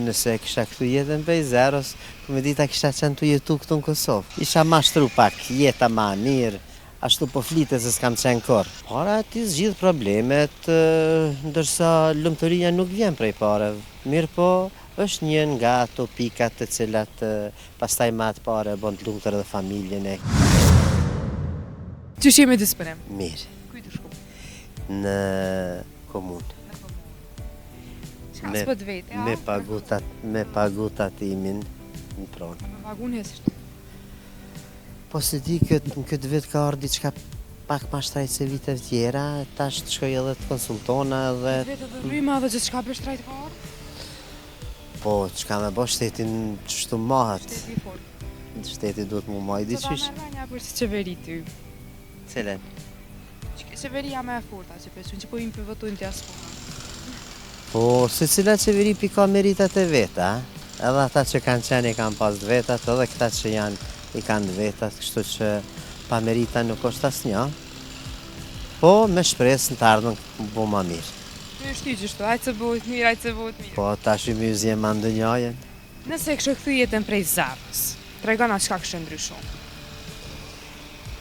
nëse kisha këtu jetën prej zeros, me dita kisha qenë të jetu këtu në Kosovë. Isha mashtru pak, jeta ma mirë, ashtu po flite se s'kam qenë kur. Para ti zgjidh problemet, ndërsa lumturia nuk vjen prej pareve. Mirë po, është një nga ato pikat të cilat pastaj ma atë pare bon të lumtur edhe familjen e. Qysh jemi disponim? Mirë, Kujt u shku? në komunë. Çka s'po të vetë, ja? Me pagu tatimin në pronë. Me pagun hesisht. Po se di në këtë vit ka ardhi diçka pak ma shtrajt se viteve tjera, tash të shkoj edhe të konsultona dhe... Vetë dhe rryma dhe gjithë çka për shtrajt ka ardhur? Po, çka me bo shtetin qështu mahet. Shteti i fort. Shteti duhet mu maj diqysh. Sot a me për si qeveri ty. Celen? Qeveria me e forta që pesun, që po im përvotojnë të jasë. Po, se cila qeveri pi ka meritat e veta, edhe ata që kanë qenë i kanë pas vetat, edhe këta që janë i kanë vetat, kështu që pa merita nuk është asnjë. Po, me shpresë në të ardhmen bu ma mirë. Ty është ty gjithu, ajtë se bëhet mirë, ajtë se bëhet mirë. Po, tash i myzje ma ndënjajen. Nëse kështë këthy jetën prej zarës, tregona çka kështë ndryshu.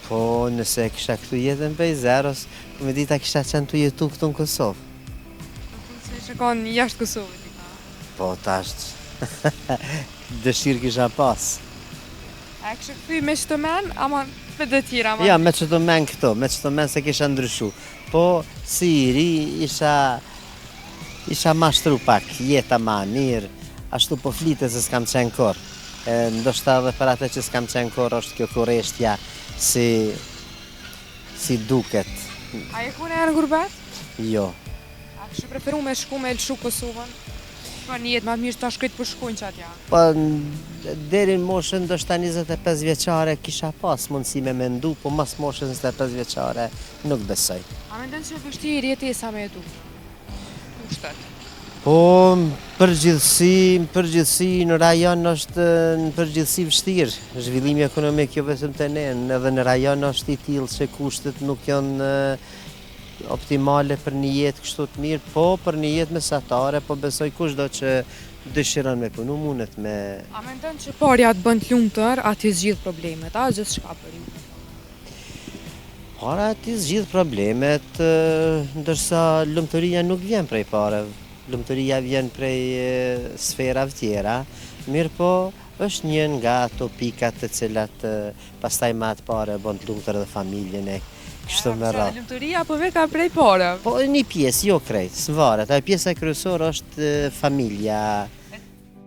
Po, nëse kisha këtu jetën prej zeros, me dita kisha qenë të jetu këtu në Kosovë. Se shkon jashtë Kosovës. Po, tash, dëshirë kisha pas. A kështë këthy me qëtë men, ama me dhe tjera. Ja, me që të men këto, me që të men se kisha ndryshu. Po, si i ri, isha mashtru pak, jeta ma mirë, ashtu po flite se s'kam qenë kur. Ndoshta edhe për atë që s'kam qenë kur është kjo kureshtja si duket. A e kune e në gurbet? Jo. A kështë preferu me shku me lëshu Kosovën? Ka një jetë ma mirë të shkojtë për shkojnë që atja. Po, deri në moshën ndoshta 25 vjeçare kisha pas mundësi me mendu, po mas moshën 25 vjeçare nuk besoj. A me ndonë që e vështirë jetesa me jetu? Kushtet? Po, përgjithësi në rajon është në përgjithësi vështirë. Zhvillimi ekonomik jo vetëm te ne, edhe në rajon është i tillë që kushtet nuk janë optimale për një jetë kështu të mirë, po për një jetë mesatare, po besoj kushdo që dëshiron me punu mundet me... A me ndonë që parja të bënd lumtur, ati zgjidh problemet, a gjithë shka për ju? Para ti zgjidh problemet, ndërsa lumturia nuk vjen prej pareve. Lumturia vjen prej sferave tjera, mirë po është një nga ato pikat të cilat pastaj ma atë pare bon të lumtur edhe familjen e kështu me radhë. Lumturia po ve ka prej pare? Po një pjesë, jo krejt, s'varet, ajo pjesa kryesore është familja.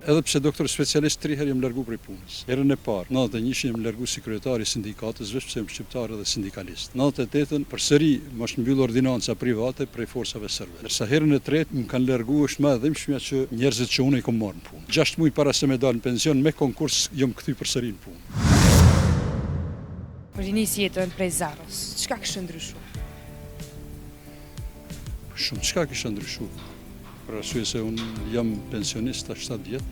Edhe pse doktor specialist 3 herë jam largu prej punës. Herën e parë, 91 jam largu si kryetari i sindikatës, veç pse jam shqiptar edhe sindikalist. 98-ën përsëri më është mbyll ordinanca private prej forcave serbe. Ndërsa herën e tretë më kanë largu është më dhimbshmja që njerëzit që unë i kam marrë në punë. 6 muaj para se me dal në pension me konkurs jam kthy përsëri në punë. Për nis jetën prej zarës, çka kështë ndryshu? Shumë çka kisha ndryshu. Për arsye se unë jam pensionist 7 vjet,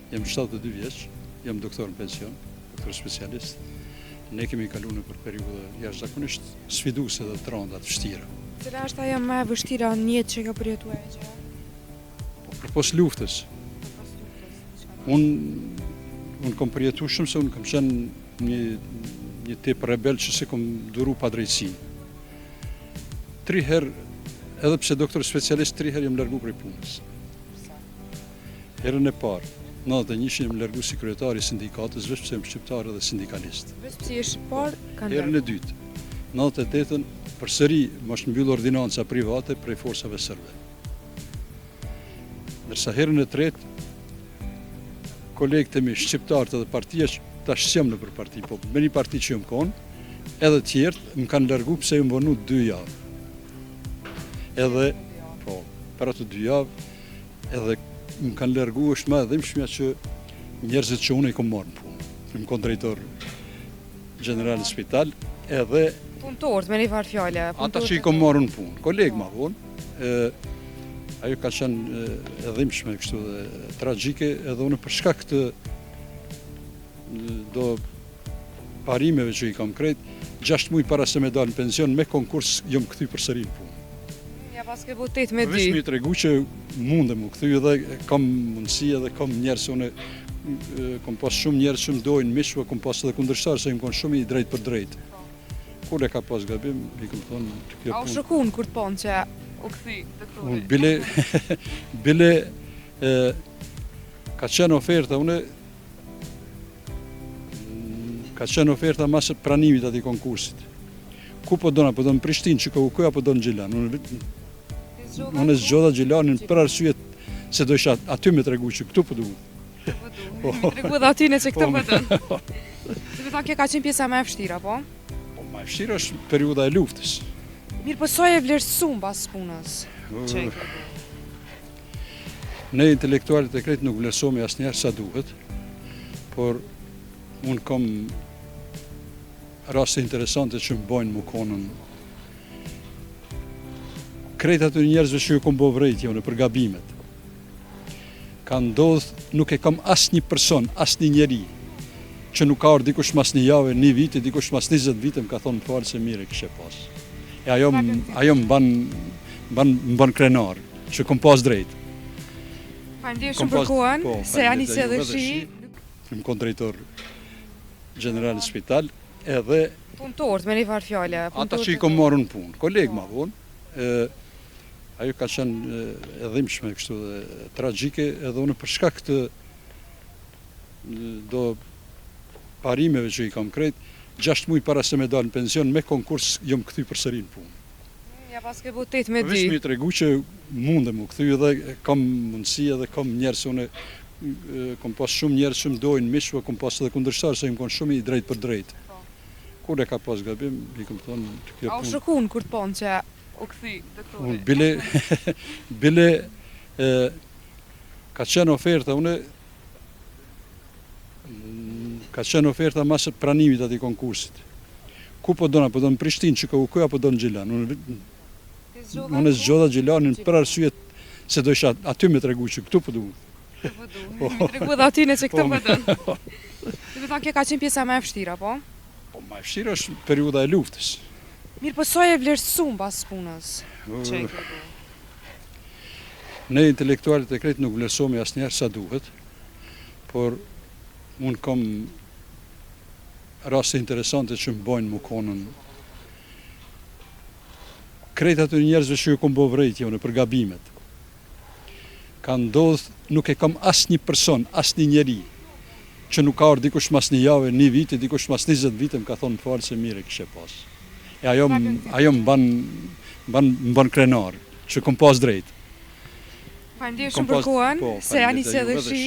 jam 72 vjeç, jam doktor në pension, doktor specialist. Ne kemi kalu në për periudhë jashtëzakonisht sfiduese dhe të rënda të vështira. Cila është ajo më e vështira në jetë që ka përjetuar e gjë? Përpos luftës. Unë kam përjetu shumë se unë kam qenë një tip rebel që se kam duru pa drejtësi. 3 herë, edhe pse doktor specialist 3 herë jam largu prej punës. Herën e parë, 91 jam largu si kryetari i sindikatës, veç pse jam shqiptar edhe sindikalist. Veç pse je shqiptar, kanë Herën e dytë, 98-ën përsëri më është mbyll ordinanca private prej forcave serbe. Ndërsa herën e tretë, kolegët e mi shqiptarët edhe partia tash s'jam në për parti, po me një parti që jam konë, edhe tjertë më kanë largu pse jam vonu 2 javë. Edhe, po, për ato 2 javë, edhe më kanë largu është më dhimbshmja që njerëzit që unë i kom marrë në punë. Më kon drejtor general në spital, edhe... Punëtorët, me një farë fjale. Ata që i kom marrë në punë, kolegë ma vonë, ajo ka qenë e dhimbshme kështu dhe tragjike, edhe unë për shkak të do parimeve që i kam krejt, 6 muaj para se me dalë në pension, me konkurs jom kthy përsëri në punë. Ja pas ke bu 8 me 2. Vesh mi tregu që mundem u kthy dhe kam mundësi edhe kam njerëz unë kam pas shumë njerëz që më dojnë mish, kam pas edhe kundërshtar se më kanë shumë i drejt për drejt. Kur e ka pas gabim, i kam thonë të kjo A u punë. shokun kur të ponë që u këthi të Unë këturi? bile ka qenë oferta ka qenë oferta mas pranimit atij konkursit. Ku po dona, po do në Prishtinë, që ku apo do në Gjilan. Unë e zgjodha Gjilanin për arsye se do isha aty me tregu që këtu po duhet. Mi tregu dhe atyne që këtë pëtën. Se me tha kjo ka qenë pjesa me e vështira, po? Po ma e vështirë është periudha e luftës. Mirë, po soj e vlerësum pas punës. Që e këtë? Ne intelektualit e krejt nuk vlerësohemi asnjëherë sa duhet, por unë kam raste interesante që më bojnë më konën. Krejt aty njerëzve që ju kom bo vrejtje unë për gabimet. Ka ndodhë, nuk e kam asnjë person, asnjë njeri, që nuk ka orë dikush mas një jave, një viti, dikush mas 20 vite, më ka thonë falë se mire kështë pas. E ajo më ban krenar, që kom pas drejt. Faleminderit shumë për kohën, se Anise dhe Shi. Më kon drejtor general në spital, edhe Punëtorët, me një farë fjale. ata që i kom marrë në punë, kolegë ma vonë, ajo ka qenë e dhimbshme kështu dhe tragjike, edhe unë për shkak të do parimeve që i kam krejt, 6 muaj para se me dalë në pension me konkurs jom kthy përsëri në punë. Ja pas ke bu 8 me 2. Vesh mi tregu që mundem u kthy dhe kam mundësi edhe kam njerëz unë kam pas shumë njerëz që më dojnë mish, kam pas edhe kundërshtar se më kanë shumë i drejt për drejt. Kur e ka pas gabim, i kam thonë të kjo A u punë. shokun kur të ponë që u këthi të Unë këturi? bile ka qenë oferta ka qenë oferta mas pranimit atij konkursit. Ku po dona, po do në Prishtinë, që ku apo do në Gjilan. Unë e zgjodha Gjilanin për arsye se do isha aty me tregu që këtu po duhet. Mi tregu dhe atyne që këtë pëtën. Se me tha kjo ka qenë pjesa me e vështira, po? Po ma e vështirë është periudha e luftës. Mirë, po soj e vlerësum pas punës. Që e këtë? Ne intelektualit e krejt nuk vlerësohemi asnjëherë sa duhet, por unë kam raste interesante që më bojnë më konën. Krejt aty njerëzve që ju kom bo vrejtje unë për gabimet. Ka ndodhë, nuk e kam asnjë person, asnjë njeri, që nuk ka orë dikush mas një jave, një viti, dikush mas 20 vite, më ka thonë falë se mire kështë pas. E ajo më ban krenar, që kom pas drejt. Faleminderit shumë për kohën, se Anise dhe Shi.